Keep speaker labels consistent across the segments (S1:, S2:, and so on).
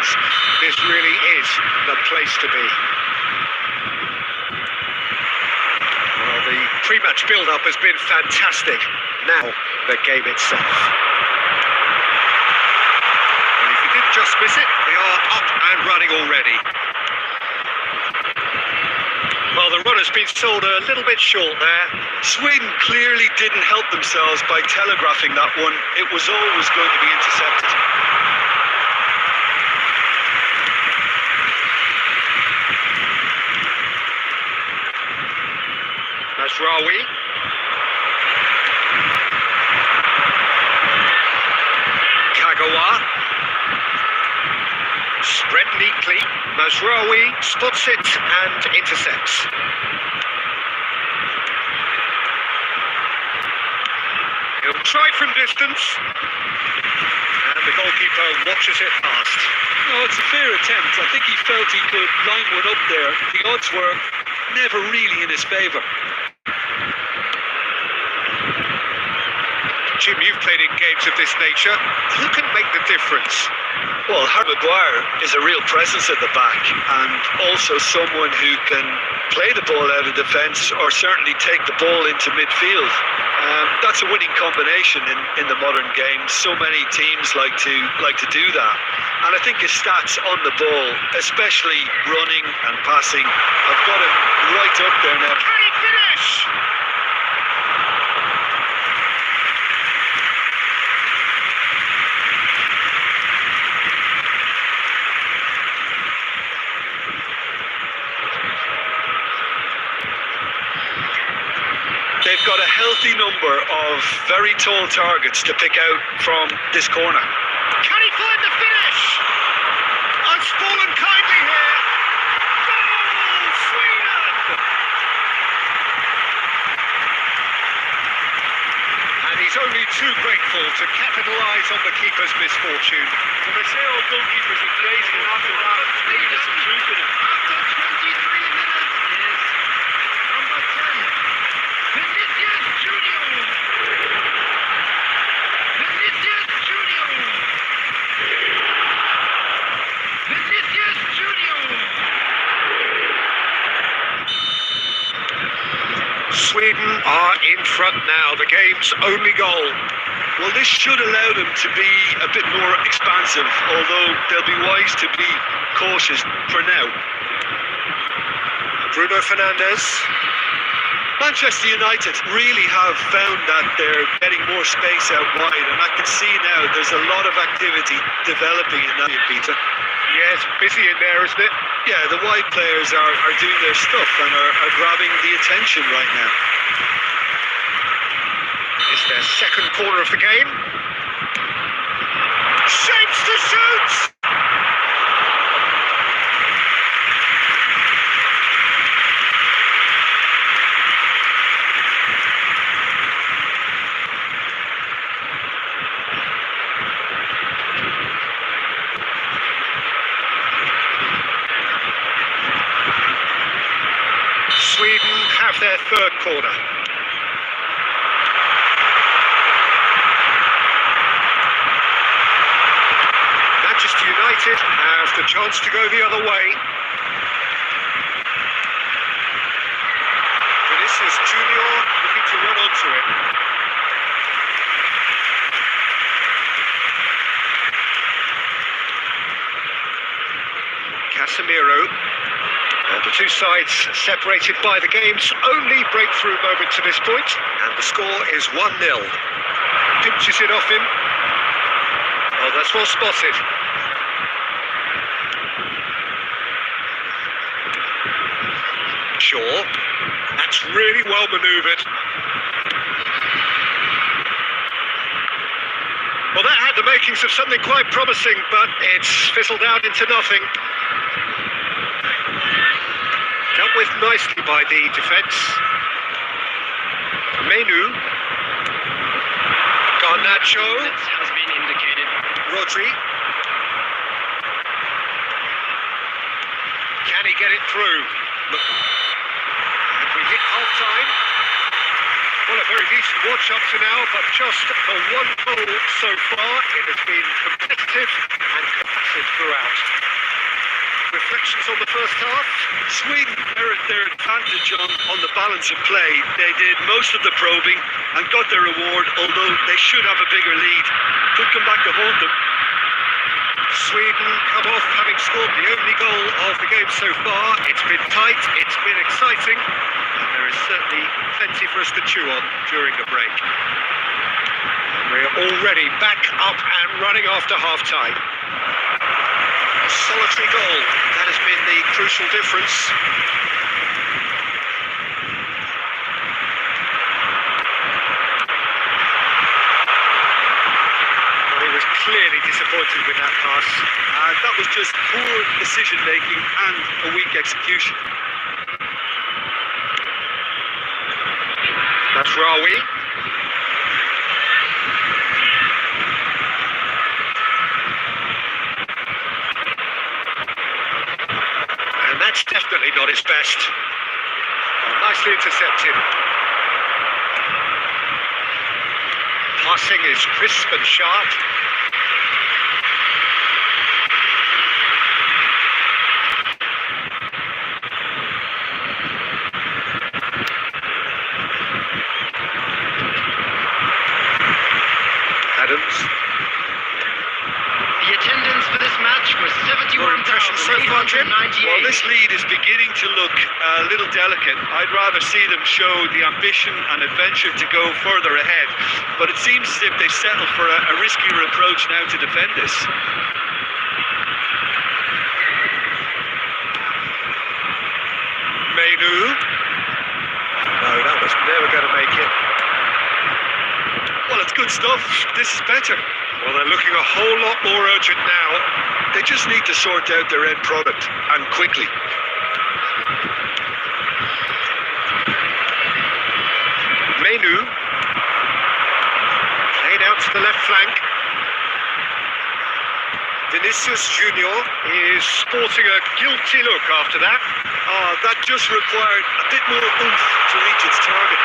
S1: fans. This really is the place to be. Well, the pre-match build-up has been fantastic. Now, the game itself. And if you did just miss it, we are up and running already. Well, the run has been sold a little bit short there.
S2: Sweden clearly didn't help themselves by telegraphing that one. It was always going to be intercepted.
S1: Masraoui. Kagawa. Spread neatly. Masraoui spots it and intercepts. He'll try from distance. And the goalkeeper watches it past.
S2: No, it's a fair attempt. I think he felt he could line one up there. The odds were never really in his favour.
S1: Jim, you've played in games of this nature. Who can make the difference?
S2: Well, Harry Maguire is a real presence at the back, and also someone who can play the ball out of defence or certainly take the ball into midfield. That's a winning combination in the modern game. So many teams like to do that, and I think his stats on the ball, especially running and passing, have got him right up there now.
S1: Can he finish?
S2: They've got a healthy number of very tall targets to pick out from this corner.
S1: Can he find the finish? I've fallen kindly here. Goal, Sweden! And he's only too grateful to capitalise on the keeper's misfortune.
S2: Well, they say all goalkeepers are crazy, and after that, maybe there's some truth in it.
S3: After 23 minutes is number 10. Vinicius Junior. Vinicius Junior. Vinicius Junior.
S1: Sweden are in front now, the game's only goal.
S2: Well, this should allow them to be a bit more expansive, although they'll be wise to be cautious for now.
S1: Bruno Fernandes.
S2: Manchester United really have found that they're getting more space out wide, and I can see now there's a lot of activity developing in that, Peter.
S1: Yes, busy in there, isn't it?
S2: Yeah, the wide players are doing their stuff and are grabbing the attention right now.
S1: It's their second corner of the game. Shapes to shoot! Sweden have their third corner. Manchester United have the chance to go the other way. Vinicius Junior looking to run onto it. Casemiro. And the two sides separated by the game's only breakthrough moment to this point. And the score is 1-0. Pinches it off him. Oh, that's well spotted. Shaw. That's really well manoeuvred. Well, that had the makings of something quite promising, but it's fizzled out into nothing. Dealt with nicely by the defence. Menu. Garnacho.
S3: Has been indicated.
S1: Rodri. Can he get it through? Look. And we hit half-time. Well, a very decent watch up to now, but just the one goal so far. It has been competitive and competitive. aggressive throughout. Reflections on the first half.
S2: Sweden inherit their advantage on the balance of play. They did most of the probing and got their reward, although they should have a bigger lead. Could come back to haunt them.
S1: Sweden come off having scored the only goal of the game so far. It's been tight, it's been exciting, and there is certainly plenty for us to chew on during the break. And we're already back up and running after half-time. A solitary goal, that has been the crucial difference. Clearly disappointed with that pass.
S2: That was just poor decision making and a weak execution.
S1: That's Rawi. And that's definitely not his best. Nicely intercepted. Passing is crisp and sharp.
S3: The attendance for this match was 71,898.
S2: Well, this lead is beginning to look a little delicate. I'd rather see them show the ambition and adventure to go further ahead. But it seems as if they settle for a riskier approach now to defend this.
S1: Menu. No, that was never going to make it.
S2: Well, it's good stuff. This is better.
S1: Well, they're looking a whole lot more urgent now.
S2: They just need to sort out their end product, and quickly.
S1: Menu. Played out to the left flank. Vinicius Junior is sporting a guilty look after that.
S2: That just required a bit more oomph to reach its target.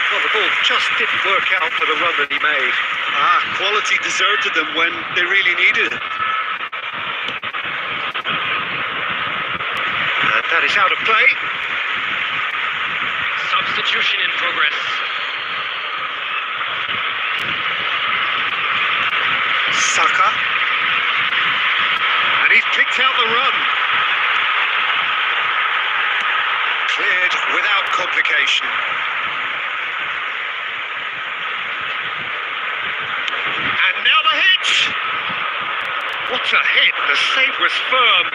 S1: Well, the ball just didn't work out for the run that he made.
S2: Quality deserted them when they really needed it.
S1: And that is out of play.
S3: Substitution in progress.
S1: Saka. And he's picked out the run. Cleared without complication. And now the hit! What a hit! The save was firm.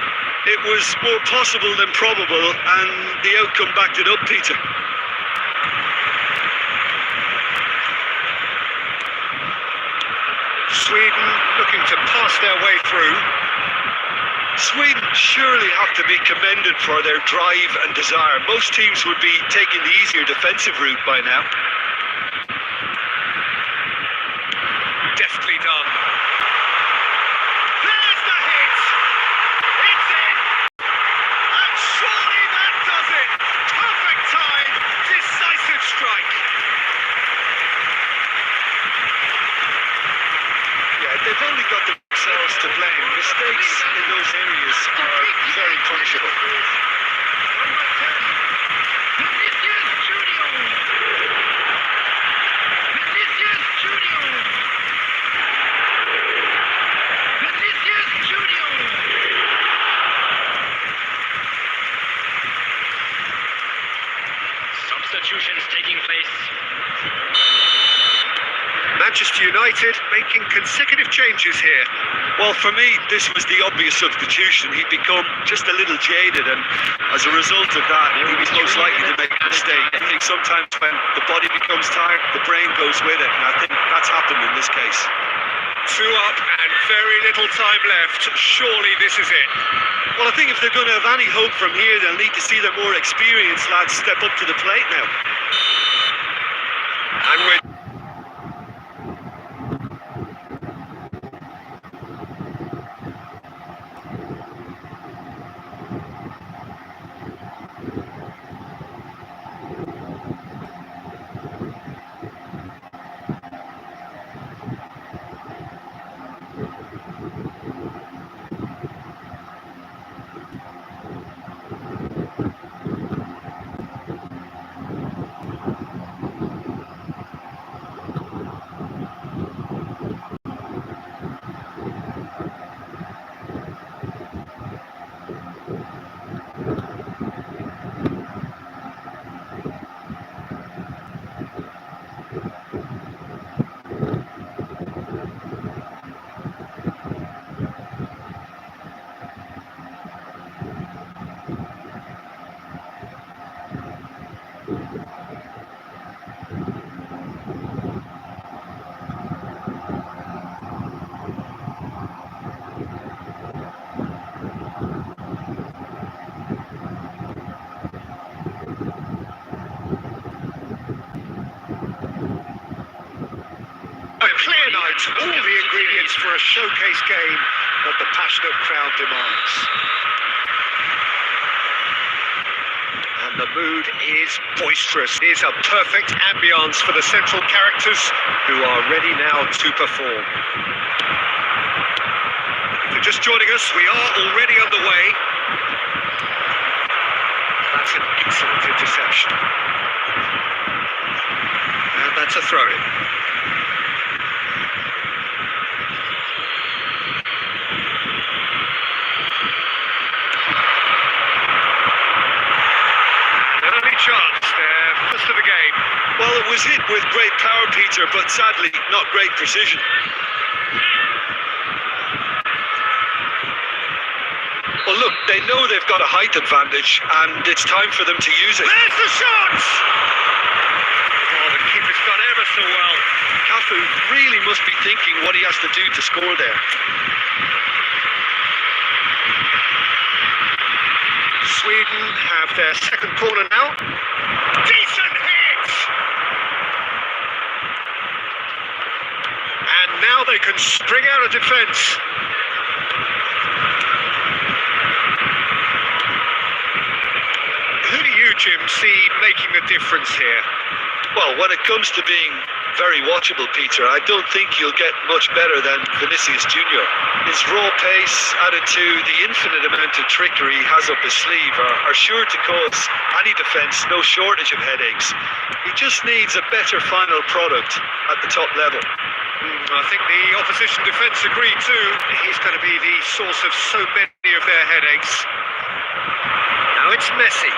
S2: It was more possible than probable, and the outcome backed it up, Peter.
S1: Sweden looking to pass their way through.
S2: Sweden surely have to be commended for their drive and desire. Most teams would be taking the easier defensive route by now.
S1: Deftly done. There's the hit! It's in! And surely that does it! Perfect time, decisive strike.
S2: Yeah, they've only got themselves to blame. Mistakes in those areas are very punishable.
S3: Number 10, Vinicius Junior. Vinicius Junior. Vinicius Junior. Substitutions taking place.
S1: Manchester United making consecutive changes here.
S2: Well, for me, this was the obvious substitution. He'd become just a little jaded, and as a result of that, he was most likely to make a mistake. I think sometimes when the body becomes tired, the brain goes with it, and I think that's happened in this case.
S1: 2 up and very little time left. Surely this is it.
S2: Well, I think if they're going to have any hope from here, they'll need to see their more experienced lads step up to the plate now.
S1: And we're clear night, all the ingredients for a showcase game that the passionate crowd demands. And the mood is boisterous. It is a perfect ambience for the central characters who are ready now to perform. If you're just joining us, we are already underway. That's an excellent interception. And that's a throw-in. Chance there, first of the game.
S2: Well, it was hit with great power, Peter, but sadly not great precision. Well, look, they know they've got a height advantage, and it's time for them to use it.
S1: There's the shot! Oh, the keeper's done ever so well.
S2: Cafu really must be thinking what he has to do to score there.
S1: Sweden have their second corner now. Decent hit! And now they can spring out of defence. Who do you, Jim, see making the difference here?
S2: Well, when it comes to being very watchable, Peter, I don't think you'll get much better than Vinicius Junior. His raw pace, added to the infinite amount of trickery he has up his sleeve, are sure to cause any defence no shortage of headaches. He just needs a better final product at the top level.
S1: I think the opposition defence agree too. He's going to be the source of so many of their headaches. Now it's Messi.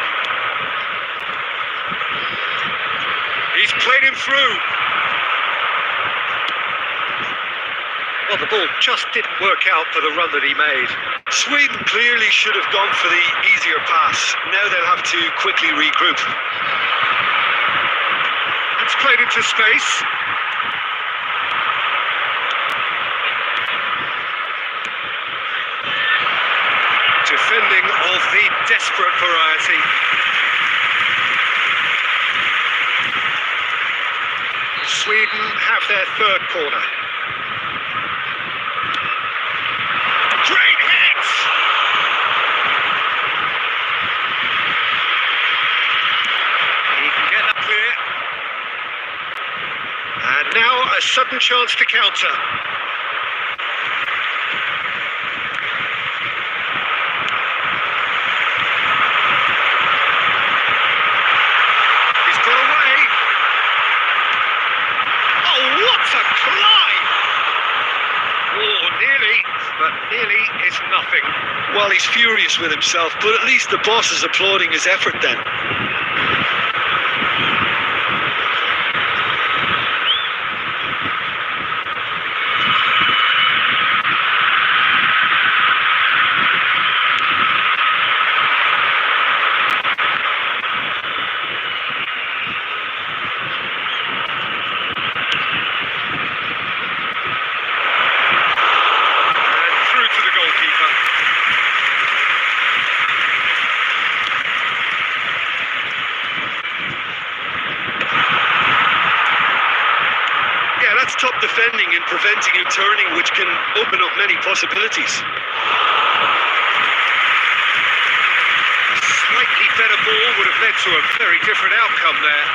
S1: He's played him through. Well, the ball just didn't work out for the run that he made.
S2: Sweden clearly should have gone for the easier pass. Now they'll have to quickly regroup.
S1: It's played into space. Defending of the desperate variety. Sweden have their third corner. Great hit! He can get that clear. And now a sudden chance to counter. He's got away. Oh, what a climb! Oh, nearly, but nearly is nothing.
S2: Well, he's furious with himself, but at least the boss is applauding his effort then. That's top defending and preventing him turning, which can open up many possibilities.
S1: Slightly better ball would have led to a very different outcome there.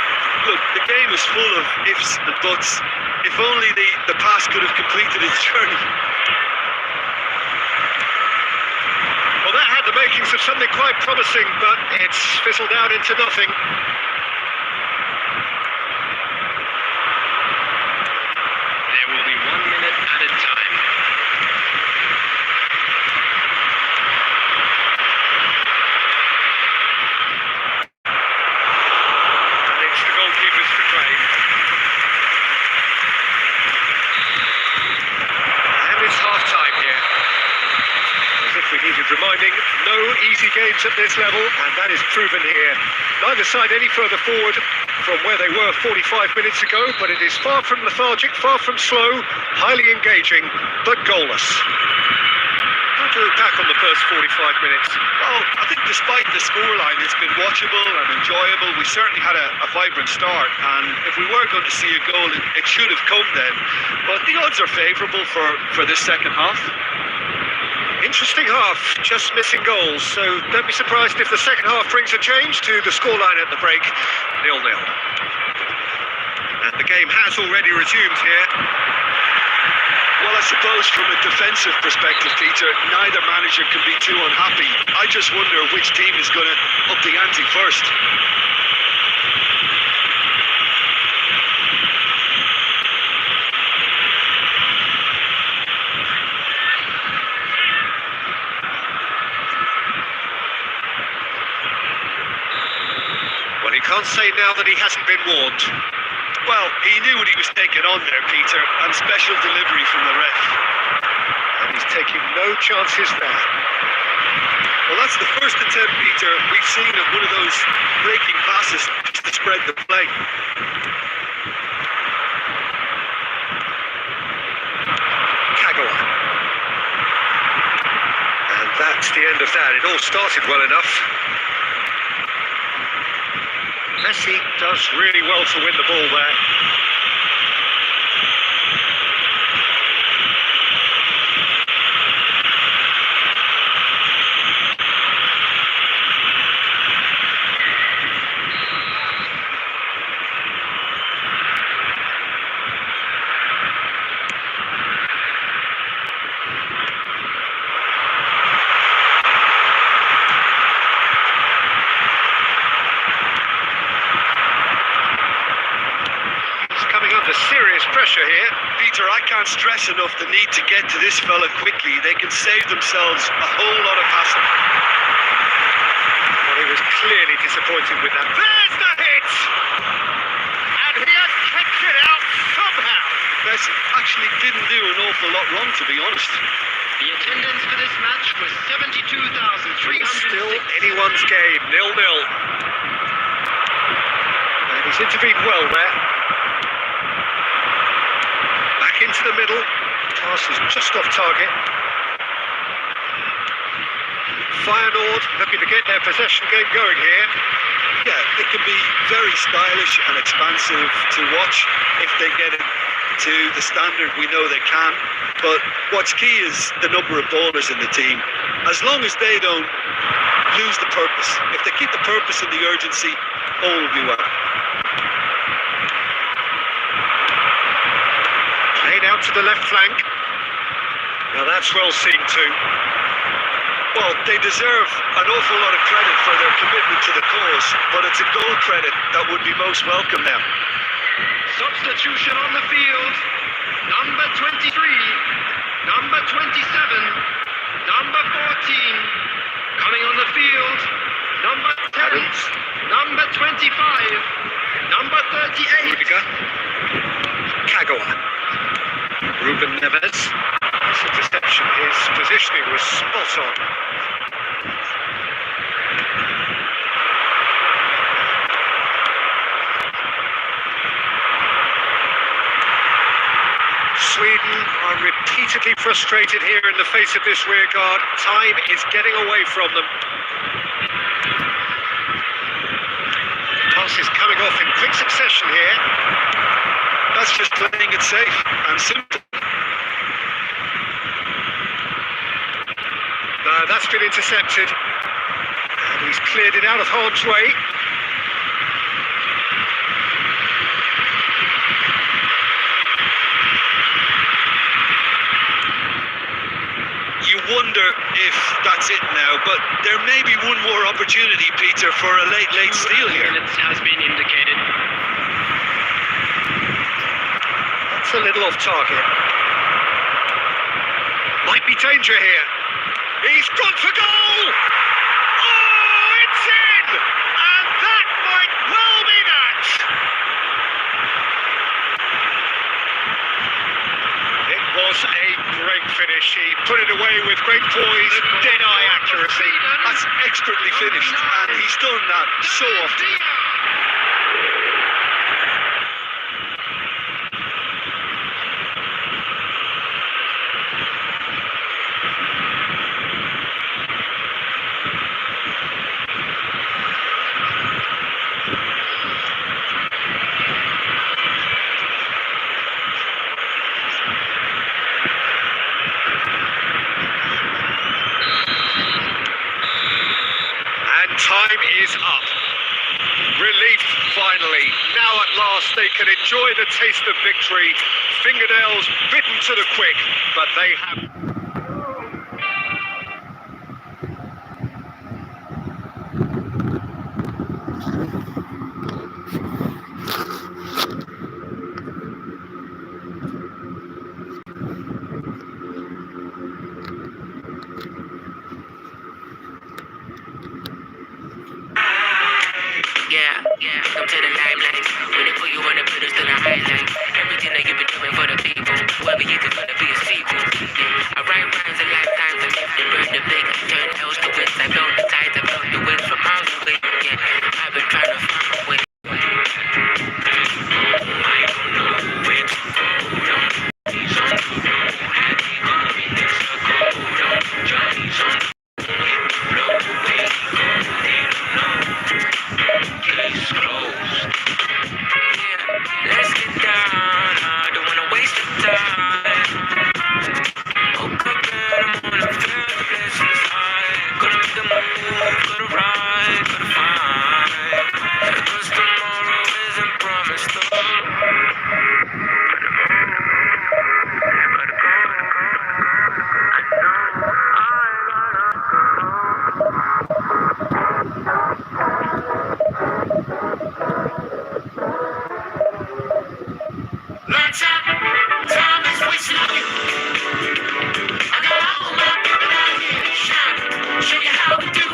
S2: Look, the game is full of ifs and buts. If only the pass could have completed its journey.
S1: Well, that had the makings of something quite promising, but it's fizzled out into nothing. Reminding, no easy games at this level, and that is proven here. Neither side any further forward from where they were 45 minutes ago, but it is far from lethargic, far from slow, highly engaging, but goalless. How do you look back on the first 45 minutes?
S2: Well, I think despite the scoreline, it's been watchable and enjoyable. We certainly had a vibrant start, and if we were going to see a goal, it should have come then. But the odds are favourable for this second half.
S1: Interesting half, just missing goals, so don't be surprised if the second half brings a change to the scoreline at the break, 0-0. And the game has already resumed here.
S2: Well, I suppose from a defensive perspective, Peter, neither manager can be too unhappy. I just wonder which team is going to up the ante first.
S1: Well, he can't say now that he hasn't been warned.
S2: Well, he knew what he was taking on there, Peter, and special delivery from the ref.
S1: And he's taking no chances there.
S2: Well, that's the first attempt, Peter, we've seen of one of those breaking passes to spread the play.
S1: Kagawa. And that's the end of that. It all started well enough. Messi does really well to win the ball there. Serious pressure here.
S2: Peter, I can't stress enough the need to get to this fella quickly. They can save themselves a whole lot of hassle.
S1: Well, he was clearly disappointed with that. There's the hit! And he has kicked it out somehow.
S2: Messi actually didn't do an awful lot wrong, to be honest.
S3: The attendance for this match was 72,306.
S1: Still anyone's game, 0-0. And he's intervened well there. Into the middle, pass is just off target. Feyenoord looking to get their possession game going here.
S2: Yeah, it can be very stylish and expansive to watch if they get it to the standard we know they can. But what's key is the number of ballers in the team. As long as they don't lose the purpose, if they keep the purpose and the urgency, all will be well.
S1: Out to the left flank. Now that's well seen too.
S2: Well, they deserve an awful lot of credit for their commitment to the cause, but it's a goal credit that would be most welcome now.
S3: Substitution on the field. Number 23, number 27, number 14. Coming on the field, number 10, number 25, number 38.
S1: Rudiger. Kagawa. Ruben Neves. That's a deception. His positioning was spot on. Sweden are repeatedly frustrated here in the face of this rearguard. Time is getting away from them. Passes coming off in quick succession here.
S2: That's just playing it safe and simple.
S1: No, that's been intercepted. And he's cleared it out of harm's way.
S2: You wonder if that's it now, but there may be one more opportunity, Peter, for a late steal here.
S3: Minutes has been indicated.
S1: That's a little off target. Might be danger here. He's gone for goal! Oh, it's in! And that might well be that! It was a great finish. He put it away with great poise, dead-eye accuracy.
S2: That's expertly finished, and he's done that so often.
S1: Time is up. Relief, finally. Now at last they can enjoy the taste of victory. Fingernails bitten to the quick, but they have...
S4: Yeah, come to the limelight. When they put you on the pedestal, the highlight. Everything that you've been doing for the people. Whoever you could gonna be a sequel. Yeah. I write rhymes and lifetimes and lift and burn the big. Turn L's to wins. I blown the tides, I blown the winds from miles away. Yeah, I've been trying to find a way. Let's get down. I don't wanna waste the time. Woke up in the morning, felt the blessings high. Gonna make a move, gonna ride, gonna find. Cause tomorrow isn't promised,
S3: Lights up, time is wasting on you. I got all my people out here to shine, show you how we do.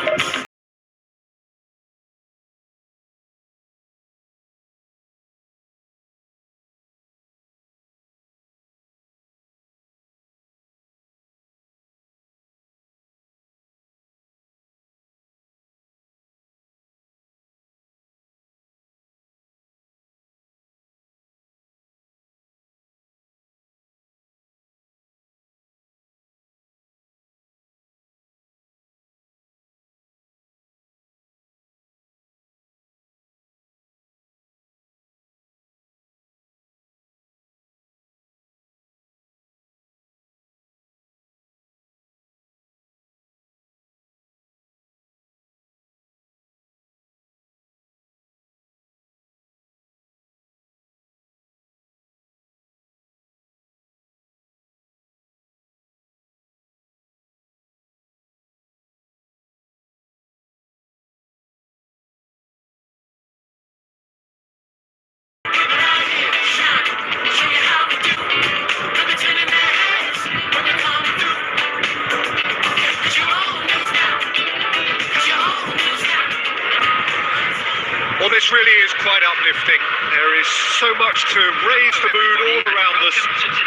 S1: Well, this really is quite uplifting. There is so much to raise the mood all around us.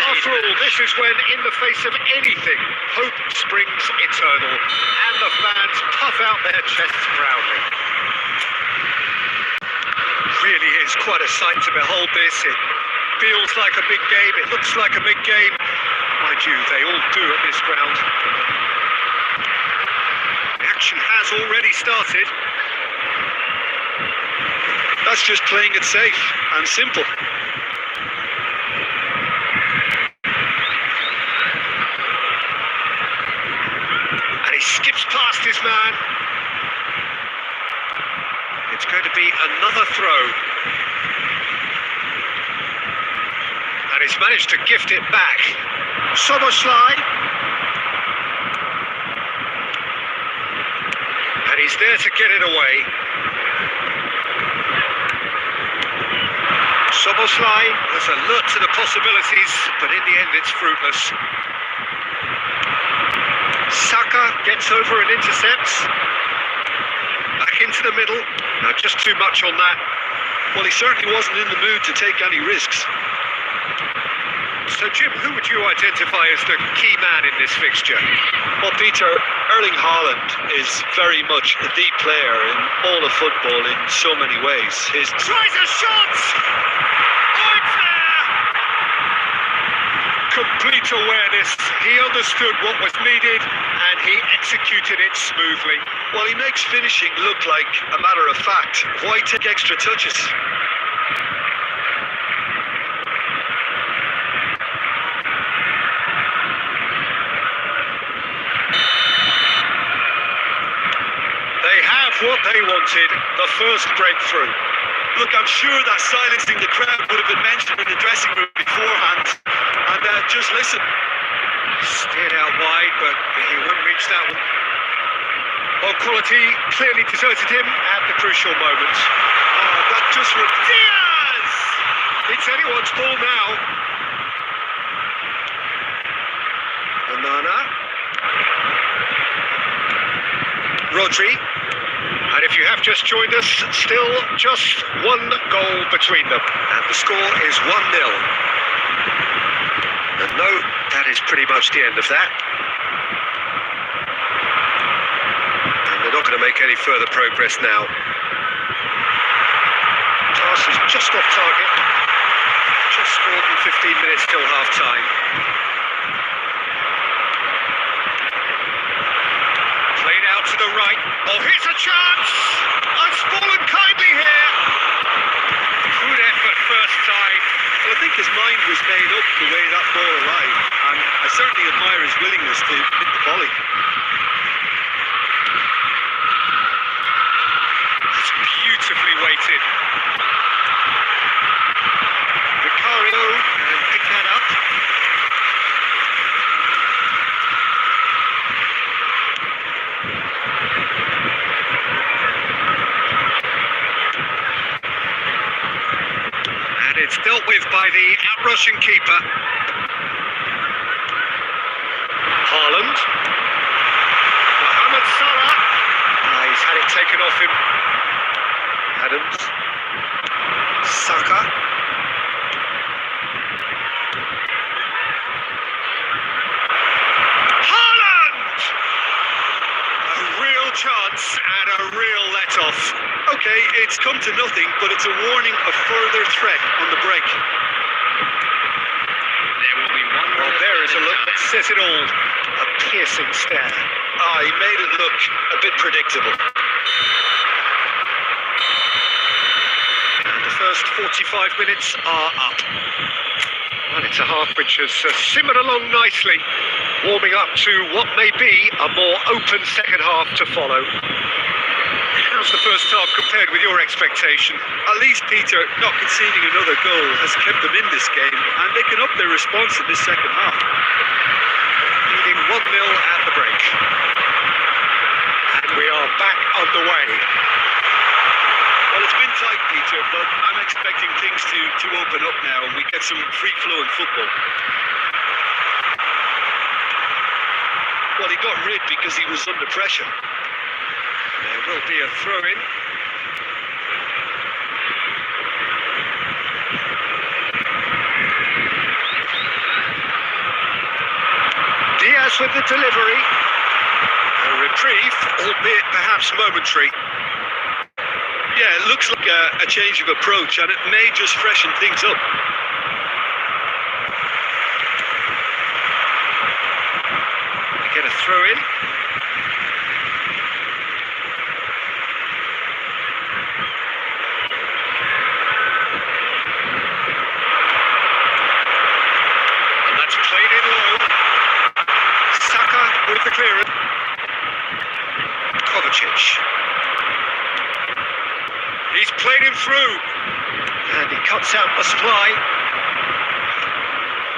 S1: After all, this is when, in the face of anything, hope springs eternal, and the fans puff out their chests proudly. Really is quite a sight to behold this. It feels like a big game. It looks like a big game. Mind you, they all do at this ground. The action has already started.
S2: That's just playing it safe and simple.
S1: And he skips past his man. It's going to be another throw. And he's managed to gift it back. Soboslai. And he's there to get it away. Soboslai was alert to the possibilities, but in the end it's fruitless. Saka gets over and intercepts. Back into the middle. Now just too much on that.
S2: Well, he certainly wasn't in the mood to take any risks.
S1: So Jim, who would you identify as the key man in this fixture?
S2: Well, Peter, Erling Haaland is very much the player in all of football in so many ways. His
S1: Tries a shot! Oh, it's there! Complete awareness. He understood what was needed and he executed it smoothly.
S2: Well, he makes finishing look like a matter of fact. Why take extra touches?
S1: They have what they wanted, the first breakthrough.
S2: Look, I'm sure that silencing the crowd would have been mentioned in the dressing room beforehand. And just listen.
S1: Steered out wide, but he wouldn't reach that one. Well, quality clearly deserted him at the crucial moment.
S2: Oh, that just was
S1: Diaz! It's anyone's ball now. Onana. Rodri. And if you have just joined us, still just one goal between them. And the score is 1-0. And no, that is pretty much the end of that. And they're not going to make any further progress now. Pass is just off target. Just more than 15 minutes till half time. Played out to the right. Oh, here's a chance! I've fallen kindly here. Good effort first time.
S2: Well, I think his mind was made up the way that ball arrived, and I certainly admire his willingness to hit the volley.
S1: It's beautifully weighted. Vicario and pick that up. And it's dealt with by the out-rushing keeper. Haaland. Mohamed Salah. He's had it taken off him. Adams. Saka. Haaland! A real chance and a real let-off.
S2: Okay, it's come to nothing, but it's a warning of further threat on the break.
S4: There will be one.
S1: Well, there is a look that says it all. A piercing stare.
S2: He made it look a bit predictable.
S1: And the first 45 minutes are up. And it's a half which has simmered along nicely, warming up to what may be a more open second half to follow. How's the first half compared with your expectation?
S2: At least, Peter, not conceding another goal has kept them in this game, and they can up their response in this second half.
S1: Leading 1-0 at the break. And we are back underway.
S2: Well, it's been tight, Peter, but I'm expecting things to open up now and we get some free-flowing football. Well, he got rid because he was under pressure.
S1: There will be a throw-in. Diaz with the delivery. A reprieve, albeit perhaps momentary.
S2: Yeah, it looks like a change of approach, and it may just freshen things up.
S1: We get a throw-in. And that's played in low. Saka with the clearance. Kovacic. He's played him through. And he cuts out the supply.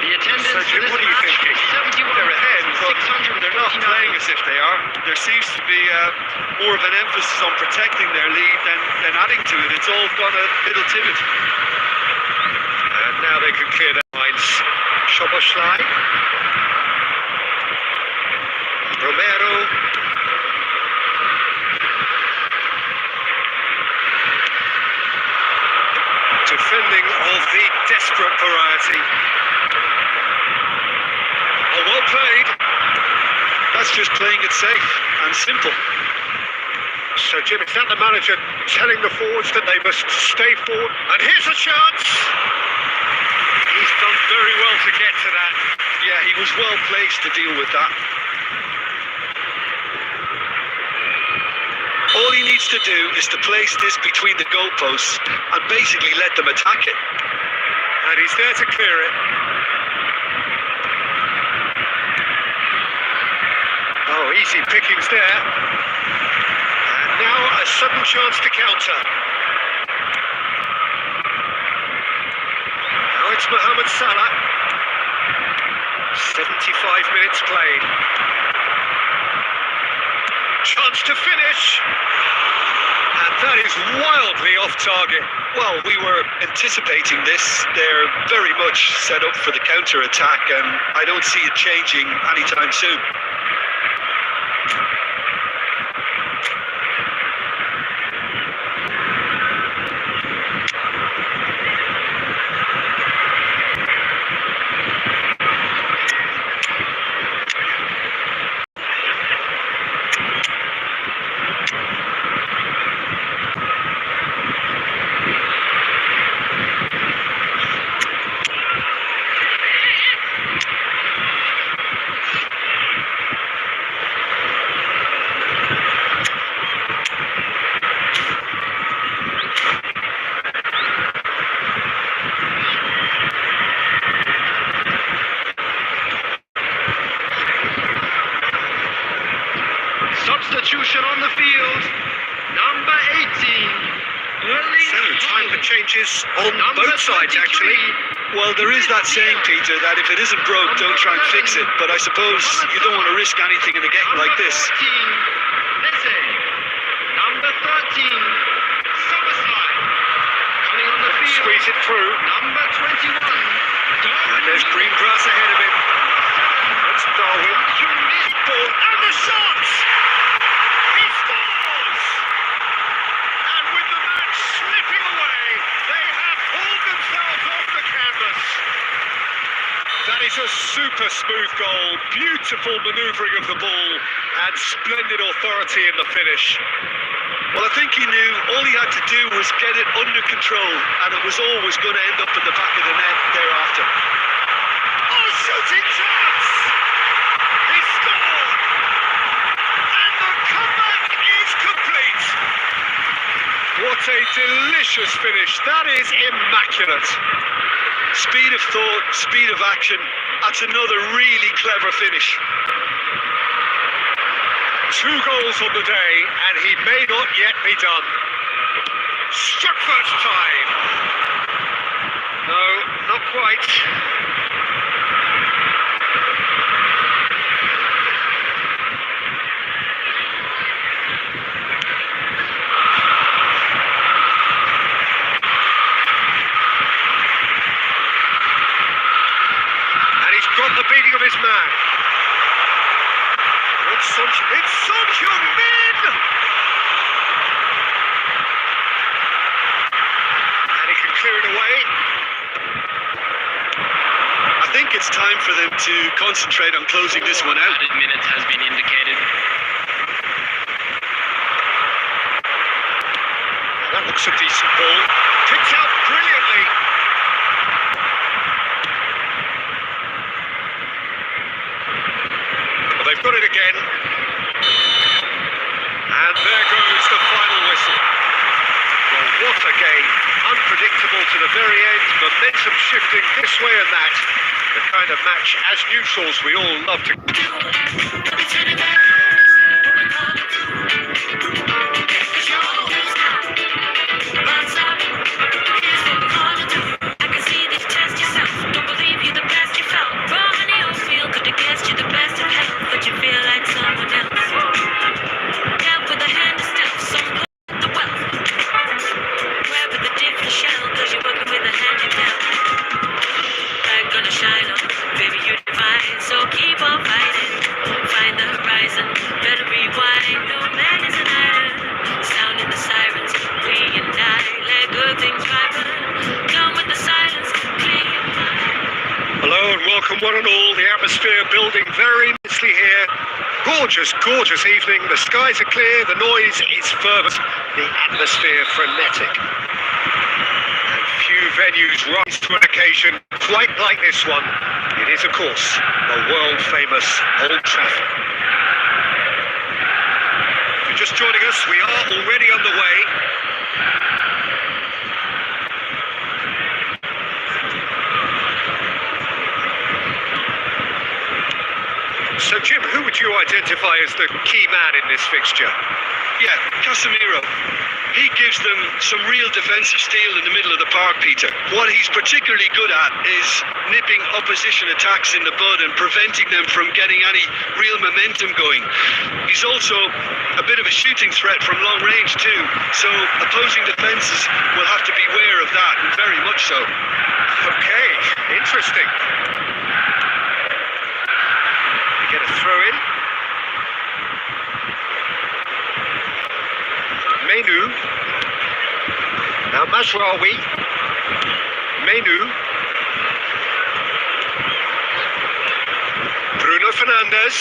S4: The attendance
S1: So, Jim,
S4: for this
S1: what are you
S4: match,
S1: thinking?
S4: 71,
S2: They're ahead, but
S4: 659.
S2: they're not playing as if they are. There seems to be more of an emphasis on protecting their lead than adding to it. It's all gone a little timid.
S1: And now they can clear their minds. Szoboszlai. Romero. Defending of the desperate variety. Oh, well played.
S2: That's just playing it safe and simple.
S1: So, Jim, is that the manager telling the forwards that they must stay forward? And here's a chance. He's done very well to get to that.
S2: Yeah, he was well placed to deal with that. All he needs to do is to place this between the goalposts and basically let them attack it.
S1: And he's there to clear it. Oh, easy pickings there. And Now a sudden chance to counter. Now it's Mohamed Salah. 75 minutes played. Chance to finish. And that is wildly off target.
S2: Well, we were anticipating this. They're very much set up for the counter-attack, and I don't see it changing anytime soon.
S1: Substitution on the field. Number 18. So time for changes on both sides, actually.
S2: Well, there is that saying, Peter, that if it isn't broke, don't try and fix it. But I suppose you don't want to risk anything in a game like this.
S3: Number 13. Summerside. Coming on the field.
S1: Squeeze it through.
S3: Number 21.
S1: And there's green grass ahead of him. It's Darwin. Ball and the shot! He scores! And with the match slipping away, they have pulled themselves off the canvas. That is a super smooth goal, beautiful manoeuvring of the ball, and splendid authority in the finish.
S2: Well, I think he knew all he had to do was get it under control, and it was always going to end up in the back of the net thereafter.
S1: Oh, shooting chance! He scored! And the comeback is complete! What a delicious finish. That is immaculate.
S2: Speed of thought, speed of action. That's another really clever finish.
S1: 2 goals on the day, and he may not yet be done. Struck first time. No, not quite. And he's got the beating of his man. It's Son Heung-min! And he can clear it away.
S2: I think it's time for them to concentrate on closing this one out.
S4: Added minutes has been indicated.
S1: That looks a decent ball. Picked out brilliantly. Well, they've got it again. And there goes the final whistle. Well, what a game. Unpredictable to the very end. Momentum shifting this way and that. The kind of match, as neutrals, we all love to...
S4: So keep on fighting, find the horizon, better rewind, no man is an island, sounding the sirens, reunite, let good things ripen, done with the silence, clear your mind.
S1: Hello and welcome one and all, the atmosphere building very nicely here. Gorgeous, gorgeous evening, the skies are clear, the noise is fervent, the atmosphere frenetic. And few venues rise to an occasion quite like this one. It is, of course, the world-famous Old Trafford. If you're just joining us, we are already underway. So, Jim, who would you identify as the key man in this fixture?
S2: Yeah, Casemiro. He gives them some real defensive steel in the middle of the park, Peter. What he's particularly good at is nipping opposition attacks in the bud and preventing them from getting any real momentum going. He's also a bit of a shooting threat from long range too, so opposing defences will have to beware of that, and very much so.
S1: Okay, interesting. We get a throw in. Menu. Now Mazraoui. Menu. Bruno Fernandes.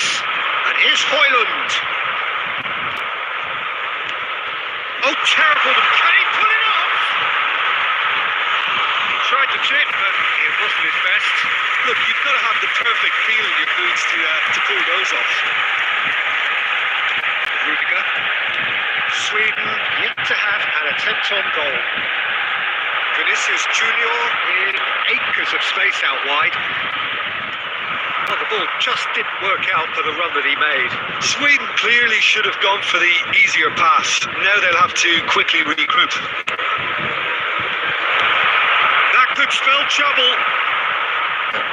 S1: And here's Højlund. Oh, terrible. Can he pull it off? He tried to chip, but it wasn't his best.
S2: Look, you've got to have the perfect feel in your boots to pull those off.
S1: Rudiger. Sweden yet to have an attempt on goal. Vinicius Junior in acres of space out wide. Well, the ball just didn't work out for the run that he made.
S2: Sweden clearly should have gone for the easier pass. Now they'll have to quickly regroup.
S1: That could spell trouble.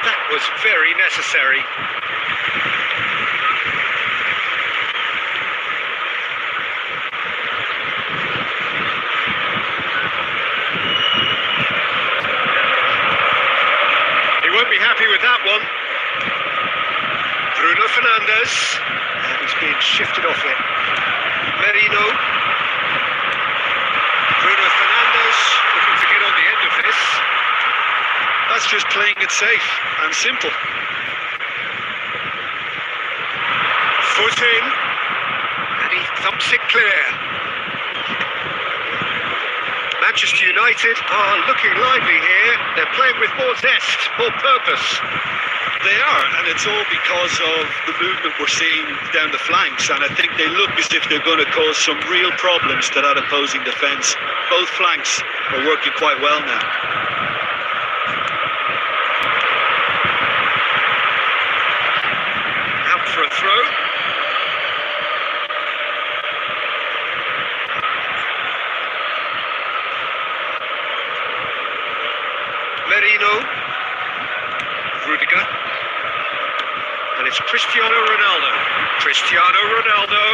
S1: That was very necessary. Won't be happy with that one. Bruno Fernandes, and he's being shifted off it. Merino. Bruno Fernandes looking to get on the end of this.
S2: That's just playing it safe and simple.
S1: Foot in, and he thumps it clear. Manchester United are looking lively here. They're playing with more zest, more purpose.
S2: They are, and it's all because of the movement we're seeing down the flanks, and I think they look as if they're going to cause some real problems to that opposing defence. Both flanks are working quite well now.
S1: Out for a throw. Merino, Rudiger, and it's Cristiano Ronaldo. Cristiano Ronaldo.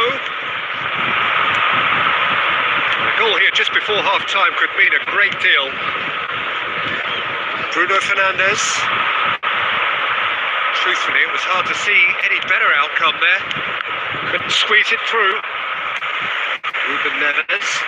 S1: A goal here just before half-time could mean a great deal. Bruno Fernandes. Truthfully, it was hard to see any better outcome there. Couldn't squeeze it through. Ruben Neves.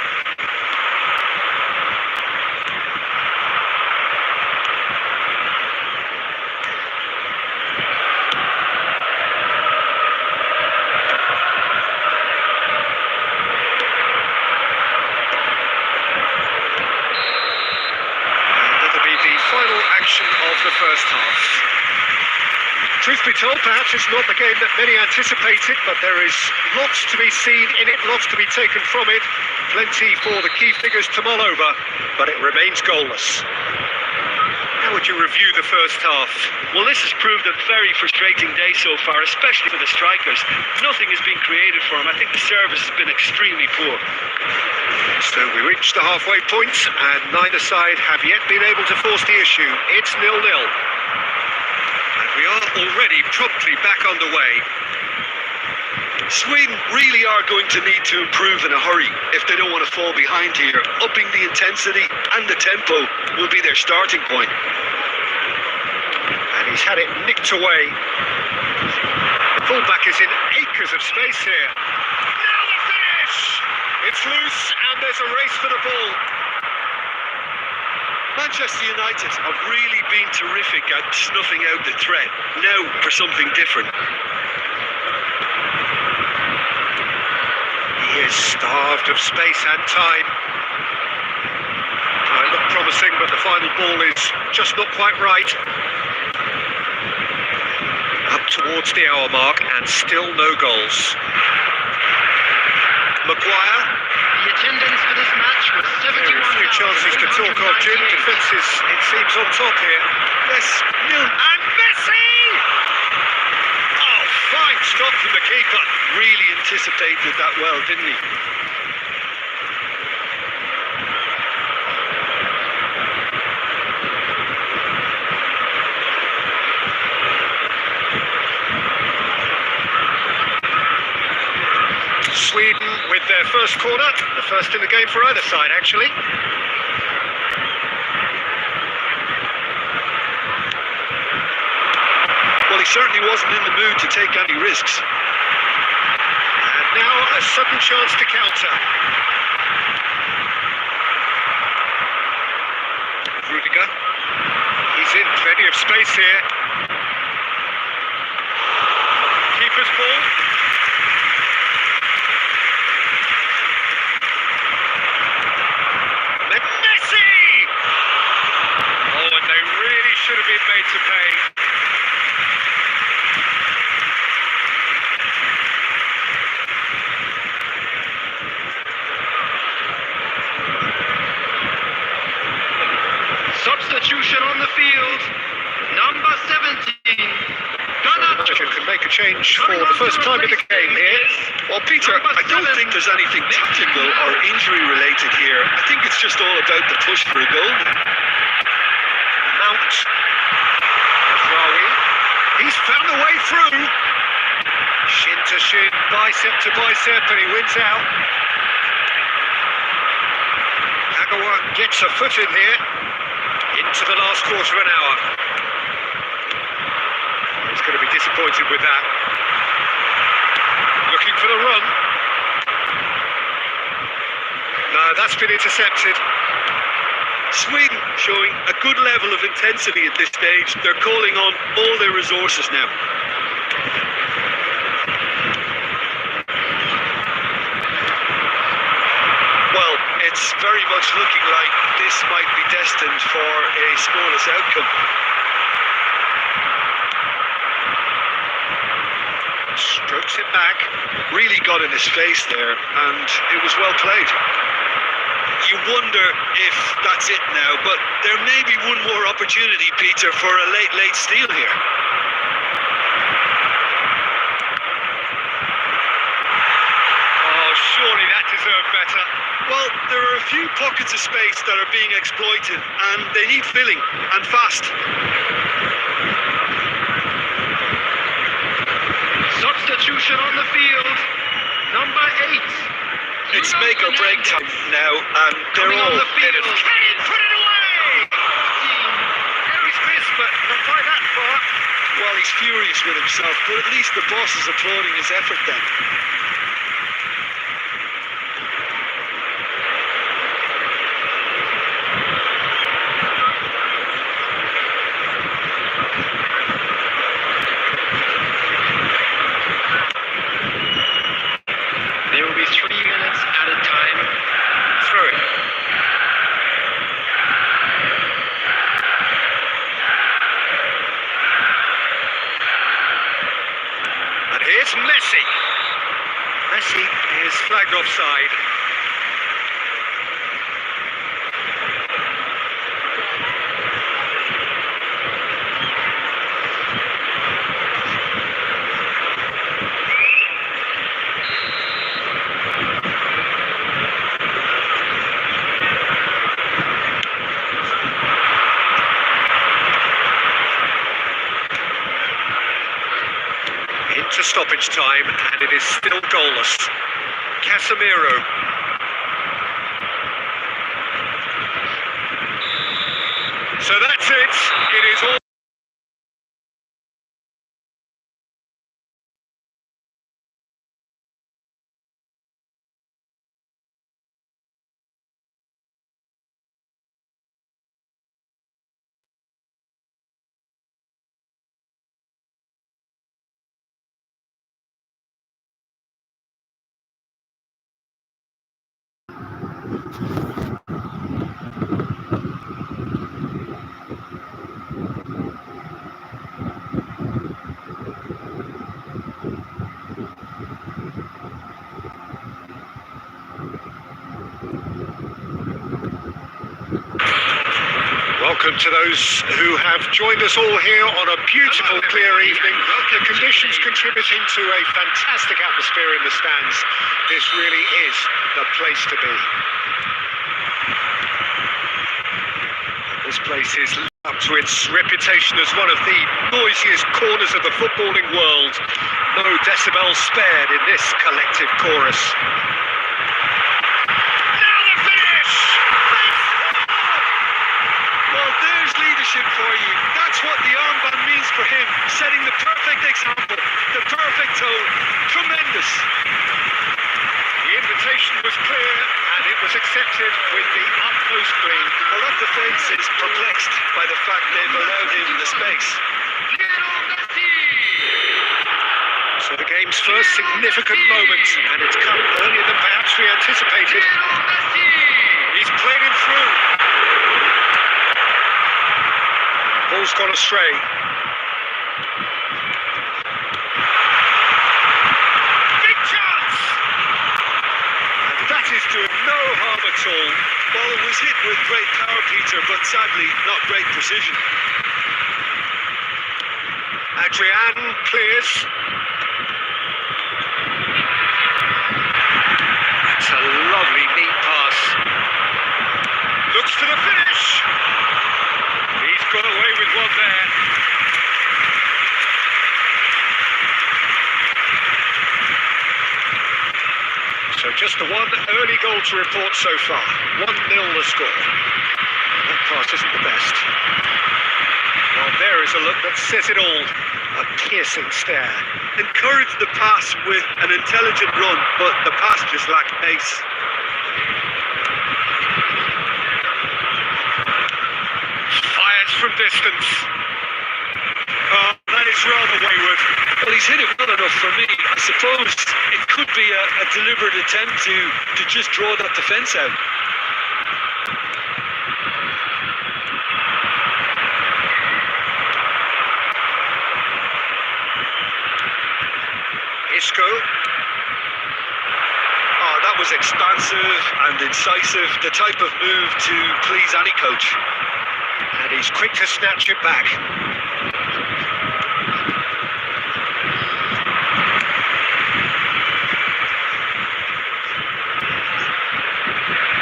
S1: Of the first half. Truth be told, perhaps it's not the game that many anticipated, but there is lots to be seen in it, lots to be taken from it. Plenty for the key figures to mull over, but it remains goalless. How would you review the first half?
S2: Well, this has proved a very frustrating day so far, especially for the strikers. Nothing has been created for them. I think the service has been extremely poor.
S1: So we reached the halfway point, and neither side have yet been able to force the issue. It's 0-0. And we are already promptly back underway.
S2: Sweden really are going to need to improve in a hurry if they don't want to fall behind here. Upping the intensity and the tempo will be their starting point.
S1: And he's had it nicked away. The fullback is in acres of space here. Now the finish! It's loose and there's a race for the ball.
S2: Manchester United have really been terrific at snuffing out the threat. Now for something different.
S1: He is starved of space and time. It looked promising, but the final ball is just not quite right. Up towards the hour mark and still no goals. Maguire.
S5: The attendance for this match was 71,000.
S1: There are a few chances to talk of, Jim. Defence is, it seems, on top here.
S2: Yes, nil.
S1: And Messi! Oh, fine Stop from the keeper.
S2: Really anticipated that well, didn't he?
S1: Sweden with their first corner, the first in the game for either side, actually.
S2: Well, he certainly wasn't in the mood to take any risks.
S1: And now a sudden chance to counter. Rudiger. He's in plenty of space here. Keeper's ball. Messi! Oh, and they really should have been made to pay.
S5: Substitution on the field. Number 17.
S1: Manager can make a change for the first time in the game here.
S2: Well, Peter, I don't think there's anything tactical or injury related here. I think it's just all about the push for a goal.
S1: Mount. Rawi. He's found a way through. Shin to shin, bicep to bicep, and he wins out. Agawa gets a foot in here. Into the last quarter of an hour. He's going to be disappointed with that. Looking for the run. No, that's been intercepted.
S2: Sweden showing a good level of intensity at this stage. They're calling on all their resources now. Well, it's very much looking like this might be destined for a scoreless outcome.
S1: Strokes it back.
S2: Really got in his face there, and it was well played. You wonder if that's it now, but there may be one more opportunity, Peter, for a late steal here.
S1: Oh, surely that deserved better.
S2: Well, there are a few pockets of space that are being exploited, and they need filling, and fast.
S5: Substitution on the field. Number 8.
S2: It's make or break time now, and they're
S5: Coming on
S2: all
S5: the field.
S2: headed.
S1: Can he put it away?
S5: 14.
S1: He's missed, but not by that far.
S2: Well, he's furious with himself, but at least the boss is applauding his effort then.
S5: There will be 3 minutes at a time.
S1: Throw it. And here's Messi. Messi is flagged offside. Into stoppage time, and it is still goalless. Casemiro. So that's it. It is all. Welcome to those who have joined us all here on a beautiful, clear evening. The conditions contributing to a fantastic atmosphere in the stands. This really is the place to be. This place is up to its reputation as one of the noisiest corners of the footballing world. No decibels spared in this collective chorus.
S5: Now the finish!
S2: Well, there's leadership for you. That's what the armband means for him. Setting the perfect example, the perfect tone. Tremendous.
S1: The invitation was clear and it was accepted with the utmost glee.
S2: Well, that defence is perplexed by the fact they've allowed him the space.
S5: Lionel Messi!
S1: So the game's first significant moment, and it's come earlier than perhaps we anticipated.
S5: Lionel Messi!
S1: He's played him through. Ball's gone astray.
S5: Big chance!
S1: And that is doing no harm at all.
S2: Well, it was hit with great power, Peter, but sadly not great precision.
S1: Adrian clears. It's a lovely, neat pass. Looks for the finish. He's got away with one there. So just the one early goal to report so far. 1-0 the score. That pass isn't the best. Well, there is a look that says it all. A piercing stare.
S2: Encouraged the pass with an intelligent run, but the pass just lacked pace.
S1: Fires from distance.
S2: Oh, that is rather wayward. Well, he's hit it well enough for me. I suppose it could be a deliberate attempt to just draw that defence out.
S1: Isco.
S2: Oh, that was expansive and incisive, the type of move to please any coach.
S1: And he's quick to snatch it back.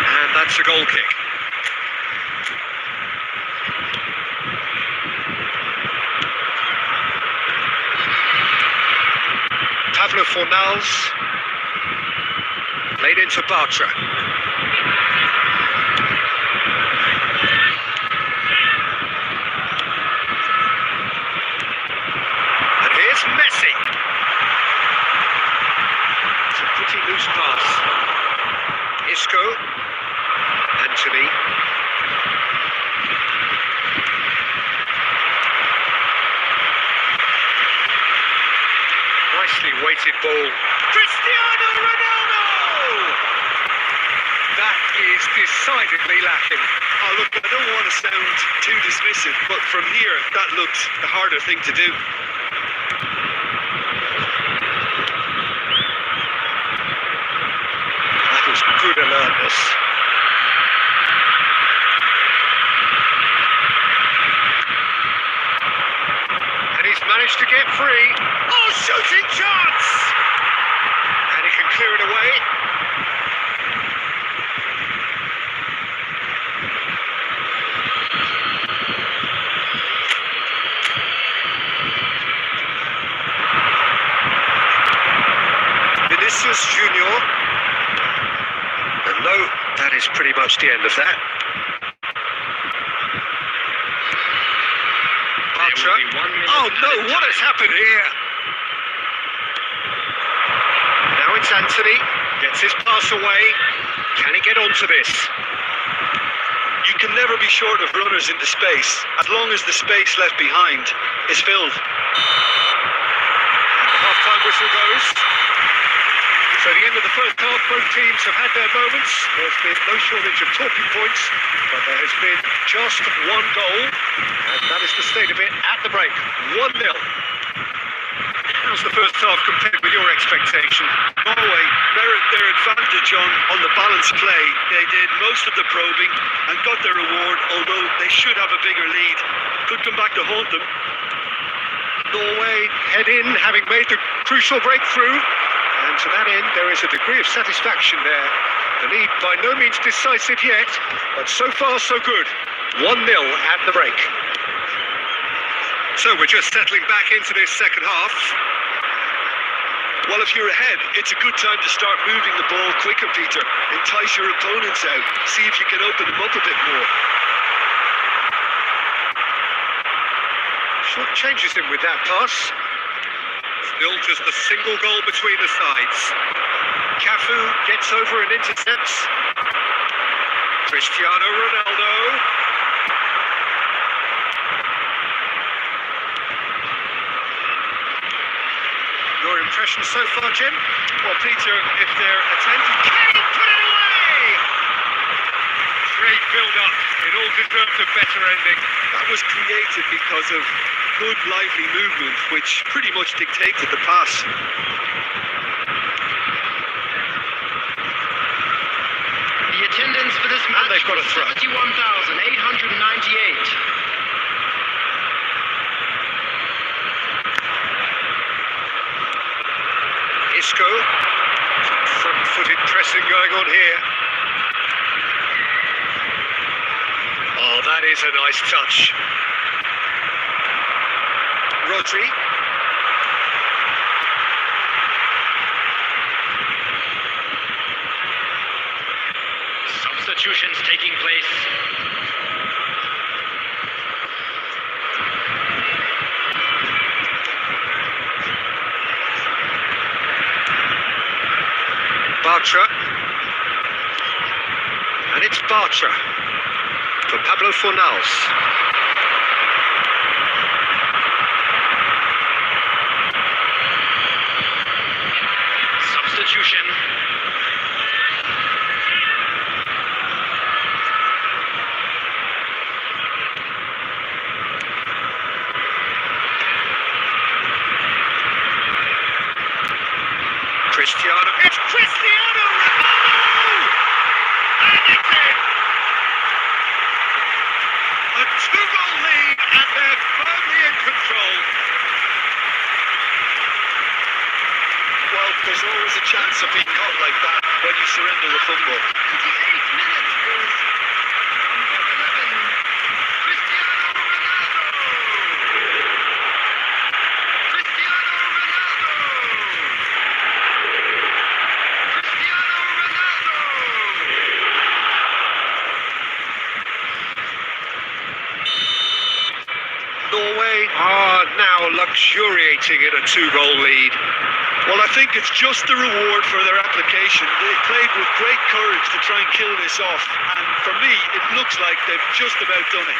S1: And that's a goal kick. Pablo Fornals, played into Bartra. And here's Messi. It's a pretty loose pass. Isco, Anthony. Nicely weighted ball. Cristiano Ronaldo! That is decidedly lacking.
S2: Oh, look, I don't want to sound too dismissive, but from here, that looked the harder thing to do.
S1: That was good alertness. And he's managed to get free. Oh, shooting chance! And he can clear it away. Vinicius Junior. And no, that is pretty much the end of that. Bartra. Oh no, what has happened here? Now it's Anthony. Gets his pass away. Can he get onto this?
S2: You can never be short of runners into space, as long as the space left behind is filled.
S1: And the half-time whistle goes. So the end of the first half, both teams have had their moments. There's been no shortage of talking points, but there has been just one goal, and that is the state of it at the break. 1-0. How's the first half compared with your expectation?
S2: Norway merit their advantage on the balanced play. They did most of the probing and got their reward, although they should have a bigger lead. Could come back to haunt them.
S1: Norway head in, having made the crucial breakthrough. And to that end, there is a degree of satisfaction there. The lead by no means decisive yet, but so far so good. 1-0 at the break. So we're just settling back into this second half.
S2: Well, if you're ahead, it's a good time to start moving the ball quicker, Peter. Entice your opponents out. See if you can open them up a bit more.
S1: Short changes in with that pass. Still just a single goal between the sides. Cafu gets over and intercepts. Cristiano Ronaldo. Your impression so far, Jim?
S5: Well, Peter, if they're attempting... Kane put it away! Great build-up. It all deserved a better ending.
S2: That was created because of good, lively movement, which pretty much dictated the pass.
S6: The attendance for this match
S1: they've got a throw.
S6: 71,898.
S1: Isco. Some front-footed pressing going on here. Oh, that is a nice touch. Rodri.
S6: Substitutions taking place.
S1: Bartra. And it's Bartra for Pablo Fornals.
S6: Substitution.
S1: Cristiano. It's Cristiano Ronaldo! And it's in! A 2-goal lead, and they're firmly in control.
S2: Well, there's always a chance of being caught like that when you surrender the football.
S6: 28 minutes is number 11, Cristiano Ronaldo. Cristiano Ronaldo. Cristiano Ronaldo.
S1: Norway are now luxuriating in a 2-goal lead.
S2: Well, I think it's just the reward for their application. They played with great courage to try and kill this off, and for me, it looks like they've just about done it.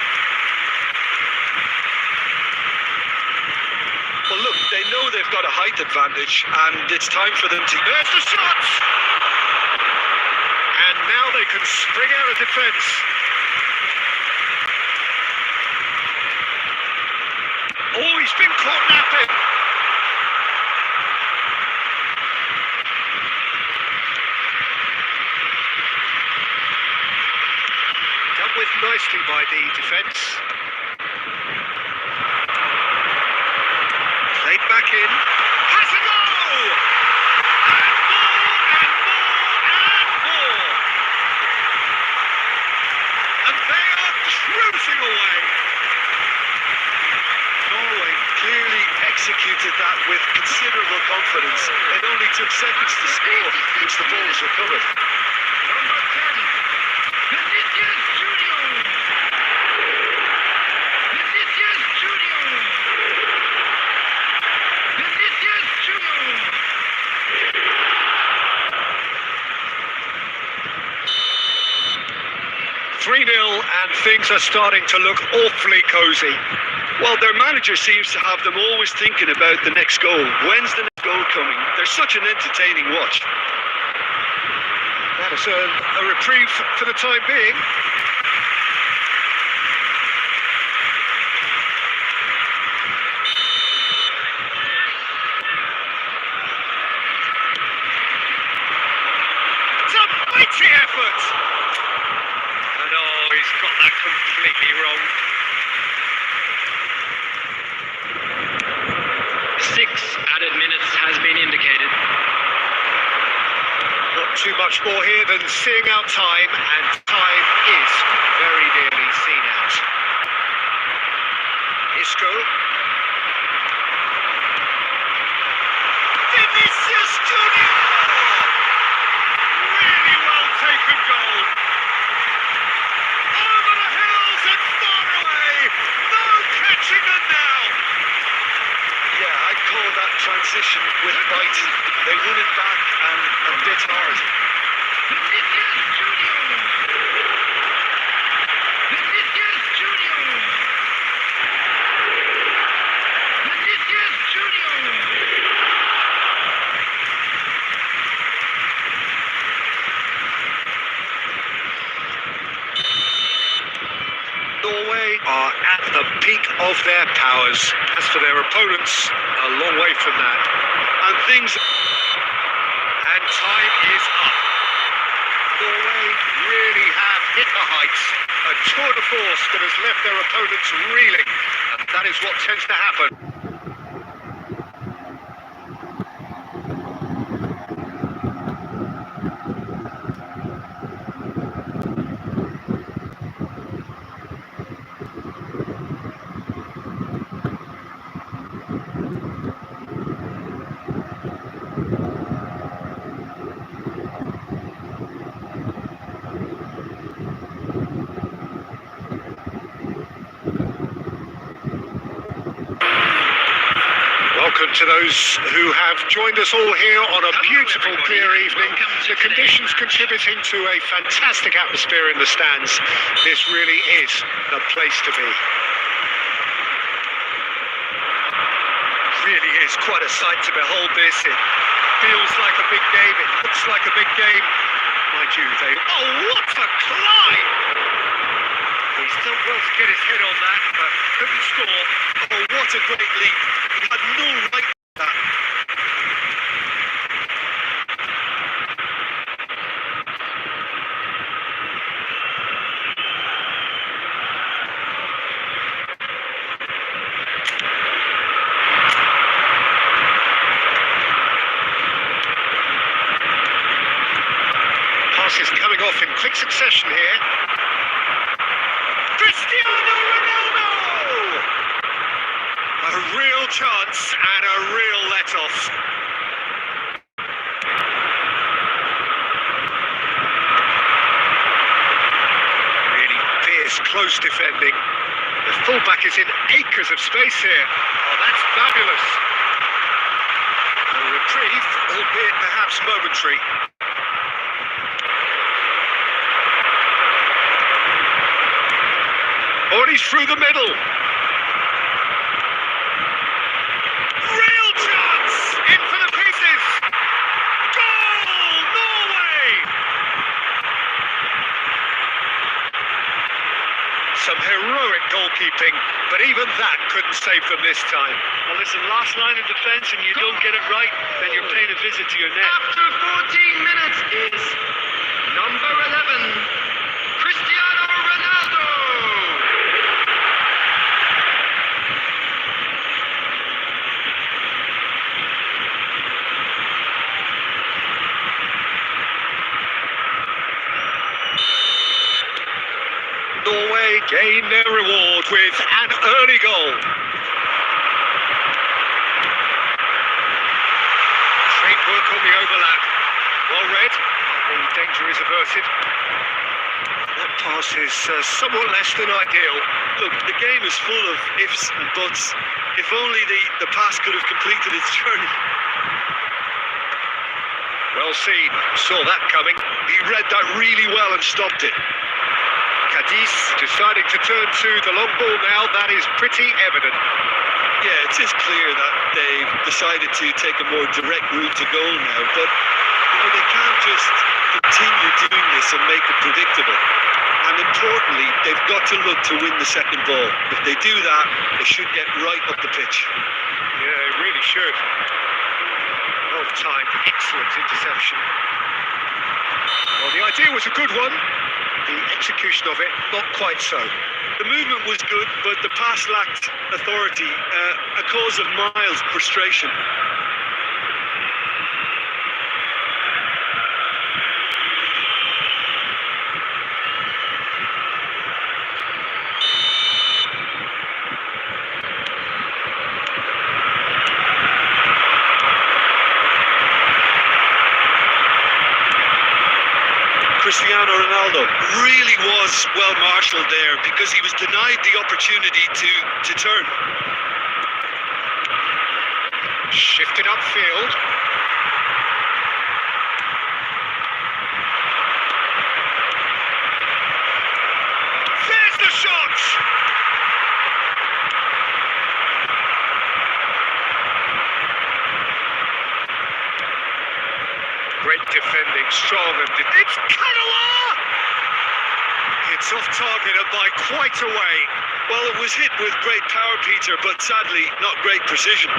S2: Well, look, they know they've got a height advantage, and it's time for them to...
S1: There's the shot! And now they can spring out of defence. Oh, he's been caught napping. Dealt with nicely by the defence. Played back in. Has a goal! And more, and more, and more. And they are cruising away.
S2: Norway clearly executed that with considerable confidence. It only took seconds to score, which the ball was recovered.
S6: Number 10, Vinicius Junior. Vinicius Junior. Vinicius Junior.
S1: 3-0, and things are starting to look awfully cosy.
S2: Well, their manager seems to have them always thinking about the next goal. When's the next goal coming? They're such an entertaining watch.
S1: That is a reprieve for the time being. Mighty effort! And oh, he's got that completely wrong.
S5: 6 added minutes has been indicated.
S1: Not too much more here than seeing out time, and time is very nearly seen out. Isco. Vinicius Junior! Really well taken goal. Over the hills and far away. No catching them now.
S2: Yeah, I call that transition with bite. They won it back and a bit hard.
S6: Vinicius Junior! Vinicius Junior! Vinicius Junior!
S1: Norway are at the peak of their powers. As for their opponents, a long way from that. And things... And time is up. Norway really have hit the heights. A tour de force that has left their opponents reeling. And that is what tends to happen. Welcome to those who have joined us all here on a beautiful, clear evening. The conditions contributing to a fantastic atmosphere in the stands. This really is the place to be. Really is quite a sight to behold this. It feels like a big game. It looks like a big game. Mind you, they... Oh, what a climb! He's done well to get his head on that, but couldn't score.
S2: Oh, what a great leap. He had no right to that.
S1: Passes coming off in quick succession here. Cristiano Ronaldo! A real chance and a real let-off. Really fierce, close defending. The fullback is in acres of space here. Oh, that's fabulous. A reprieve, albeit perhaps momentary. Oh, he's through the middle. Real chance! In for the pieces! Goal! Norway! Some heroic goalkeeping, but even that couldn't save them this time.
S2: Well, listen, last line of defence and you don't get it right, then you're paying a visit to your net.
S6: After 14 minutes is number 11, Cristiano Ronaldo.
S1: Norway gain their reward with an early goal. Great work on the overlap. Well read. The danger is averted. That pass is somewhat less than ideal.
S2: Look, the game is full of ifs and buts. If only the pass could have completed its journey.
S1: Well seen. Saw that coming.
S2: He read that really well and stopped it.
S1: Cadiz deciding to turn to the long ball now. That is pretty evident.
S2: Yeah, it is clear that they've decided to take a more direct route to goal now, but they can't just continue doing this and make it predictable. And importantly, they've got to look to win the second ball. If they do that, they should get right up the pitch.
S1: Yeah, they really should. Well timed, excellent interception. Well, the idea was a good one. The execution of it, not quite so.
S2: The movement was good, but the pass lacked authority, a cause of mild frustration. Cristiano Ronaldo really was well marshalled there because he was denied the opportunity to turn.
S1: Shifted upfield. There's the shot! Great defending, strong, and it's Canola! It's off target and by quite a way.
S2: Well, it was hit with great power, Peter, but sadly not great precision.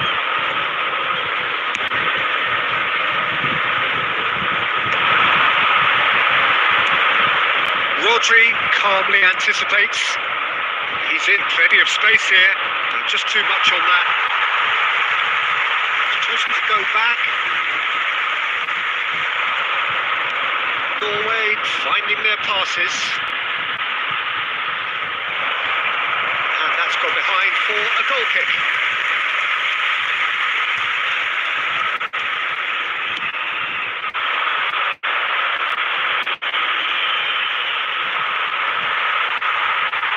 S1: Rodri calmly anticipates. He's in plenty of space here. Just too much on that. Choosing to go back. Norway finding their passes. And that's gone behind for a goal kick.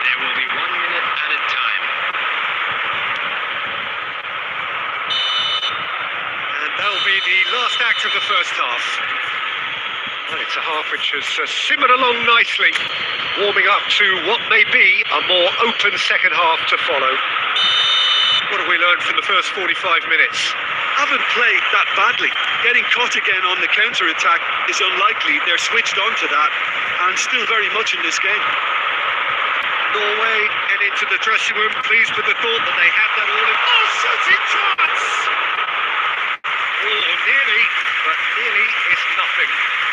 S5: There will be 1 minute added time.
S1: And that'll be the last act of the first half. Well, it's a half which has simmered along nicely, warming up to what may be a more open second half to follow. What have we learned from the first 45 minutes?
S2: Haven't played that badly. Getting caught again on the counter-attack is unlikely. They're switched on to that and still very much in this game.
S1: Norway head into the dressing room, pleased with the thought that they have that all in. Oh, shooting chance! Oh, nearly, but nearly is nothing.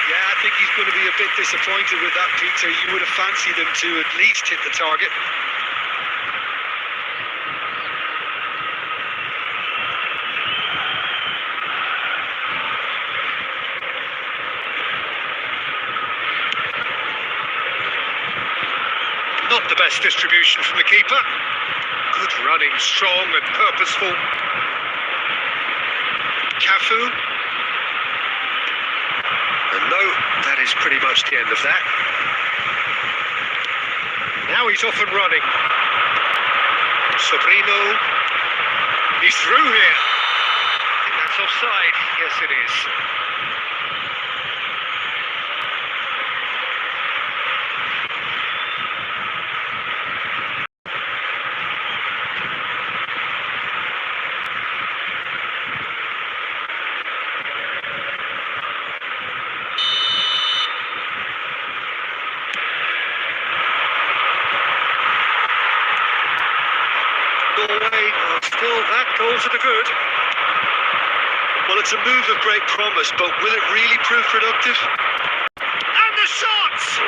S2: Yeah, I think he's going to be a bit disappointed with that, Peter. You would have fancied him to at least hit the target.
S1: Not the best distribution from the keeper. Good running, strong and purposeful. Cafu. And no, that is pretty much the end of that. Now he's off and running. Sobrino. He's through here. I think that's offside. Yes, it is. Norway are still that goal to the good.
S2: Well, it's a move of great promise, but will it really prove productive?
S1: And the shots!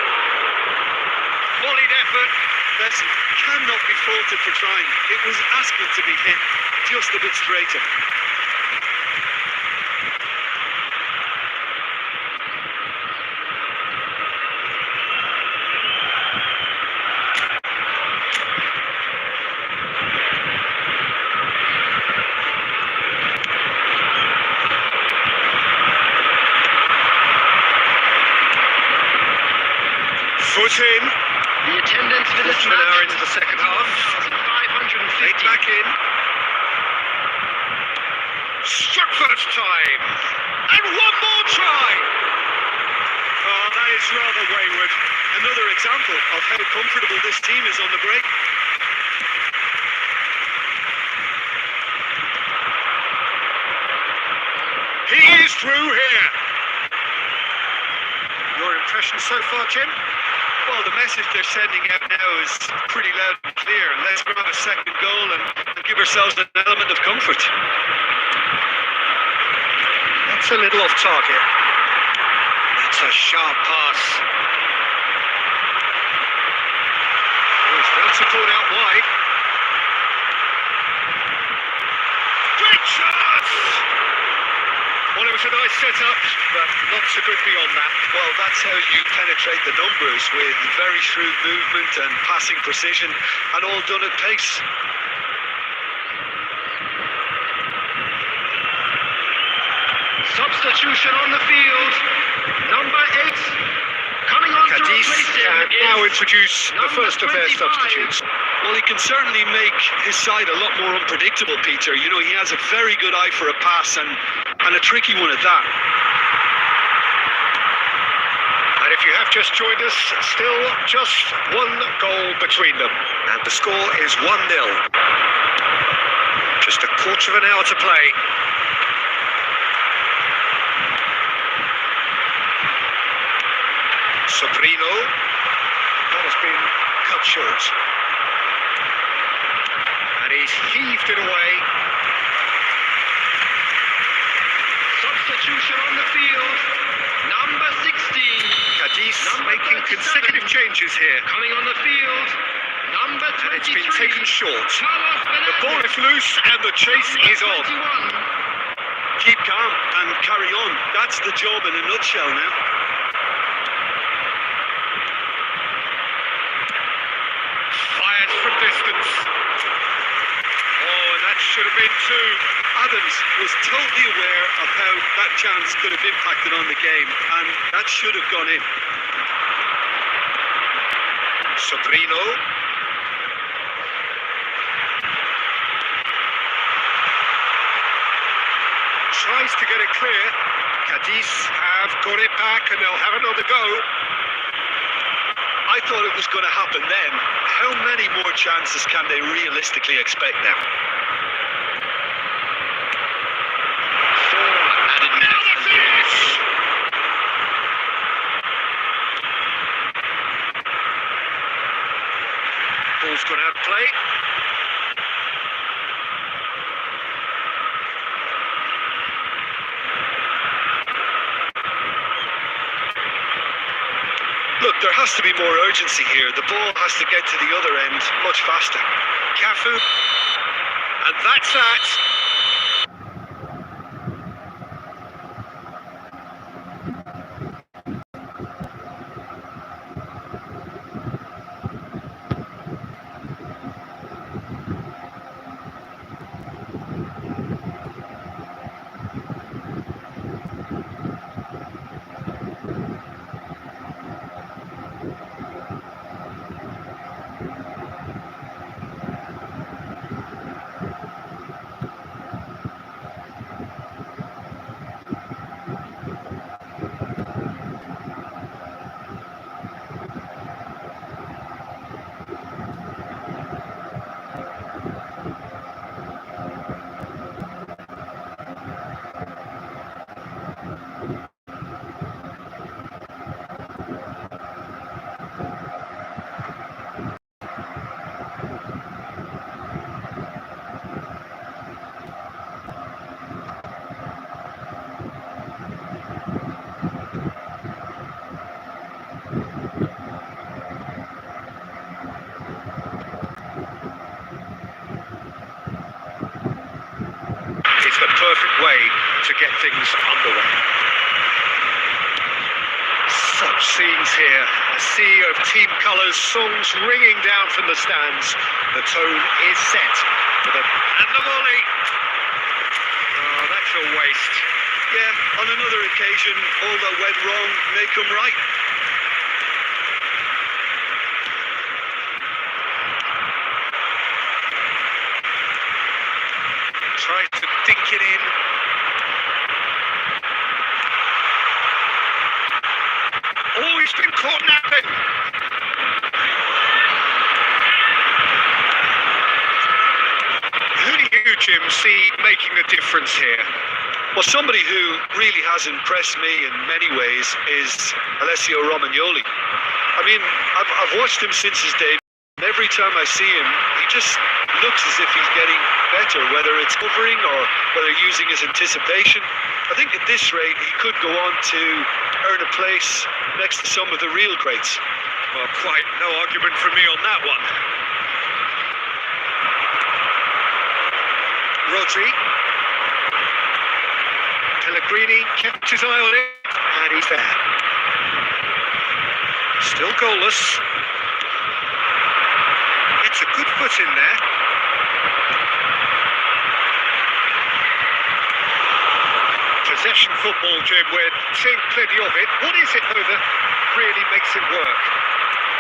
S1: Volleyed effort.
S2: Messi cannot be faulted for trying. It was asking to be hit just a bit straighter.
S1: Foot in.
S6: The attendance for this
S1: An hour
S6: match
S1: into the second half.
S6: 550.
S1: Played back in. Struck first time. And one more try.
S2: Oh, that is rather wayward. Another example of how comfortable this team is on the break.
S1: He is through here. Your impression so far, Jim?
S2: Well, the message they're sending out now is pretty loud and clear. Let's grab a second goal and give ourselves an element of comfort.
S1: That's a little off target. That That's a sharp pass. Oh, it's well supported out wide. Great chance! Well, it was a nice setup, but not so good beyond that.
S2: Well, that's how you penetrate the numbers, with very shrewd movement and passing precision, and all done at pace.
S6: Substitution on the field. Number 8. Coming on to
S1: Cadiz
S6: replace him
S1: can now
S6: is
S1: introduce the
S6: number
S1: first of their
S6: 25.
S1: substitutes.
S2: Well, he can certainly make his side a lot more unpredictable, Peter. You know, he has a very good eye for a pass, and a tricky one at that.
S1: And if you have just joined us, still just one goal between them. And the score is 1-0. Just a quarter of an hour to play. Sobrino. That has been cut short. And he's heaved it away.
S6: Substitution on the field. Number 16.
S1: Cadiz
S6: Number
S1: making
S6: 37.
S1: consecutive changes here.
S6: Coming on the field. Number 23.
S1: And it's been taken short.
S6: Carlos
S1: The ball
S6: Benitez.
S1: is loose and the chase is on.
S6: 21.
S2: Keep calm and carry on. That's the job in a nutshell now.
S1: Fired from distance. Oh, and that should have been two.
S2: Adams was totally aware of how that chance could have impacted on the game, and that should have gone in.
S1: Sobrino. Tries to get it clear. Cadiz have got it back and they'll have another go.
S2: I thought it was going to happen then. How many more chances can they realistically expect now?
S6: 4 added
S1: Now
S6: minutes.
S1: the finish! Ball's gone out of play.
S2: Look, there has to be more urgency here. The ball has to get to the other end much faster.
S1: Cafu. And that's that. It's the perfect way to get things underway. Such scenes here. A sea of team colours, songs ringing down from the stands. The tone is set. And the volley. Oh, that's a waste.
S2: Yeah, on another occasion, all that went wrong may come right.
S1: Tries to dink it in. Oh, he's been caught napping. Who do you, Jim, see making the difference here?
S2: Well, somebody who really has impressed me in many ways is Alessio Romagnoli. I mean, I've watched him since his debut. Every time I see him, he just looks as if he's getting better, whether it's covering or whether using his anticipation. I think at this rate, he could go on to earn a place next to some of the real greats.
S1: Well, quite no argument from me on that one. Rodri. Pellegrini kept his eye on it, and he's there. Still goalless. It's a good foot in there. Possession football, Jim, we're seeing plenty of it. What is it, though, that really makes it work?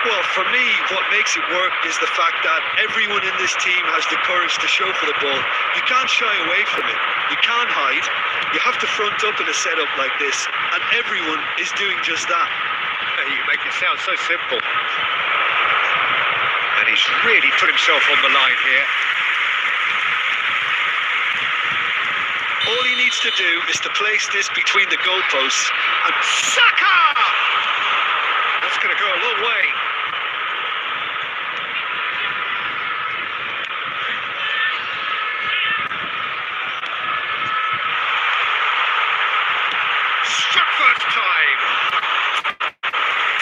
S2: Well, for me, what makes it work is the fact that everyone in this team has the courage to show for the ball. You can't shy away from it. You can't hide. You have to front up in a setup like this, and everyone is doing just that.
S1: You make it sound so simple. And he's really put himself on the line here.
S2: All he needs to do is to place this between the goalposts and
S1: Saka! That's going to go a long way. Struck first time.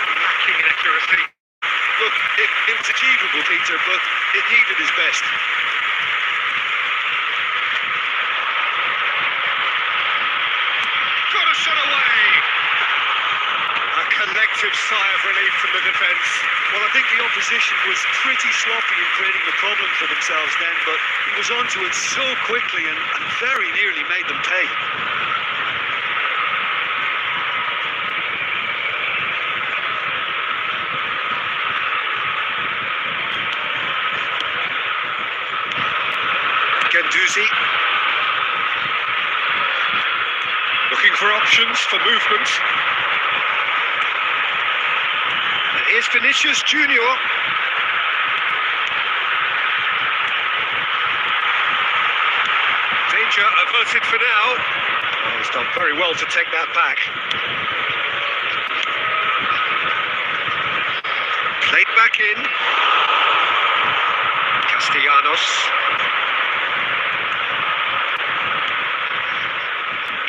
S1: Lacking in accuracy.
S2: look, it was achievable, Peter, but it needed his best.
S1: Got a shot away. A collective sigh of relief from the defence.
S2: Well, I think the opposition was pretty sloppy in creating the problem for themselves then, but he was onto it so quickly and very nearly made them pay.
S1: Guendouzi. Looking for options for movement. And here's Vinicius Junior. Danger averted for now. Oh, he's done very well to take that back. Played back in. Castellanos.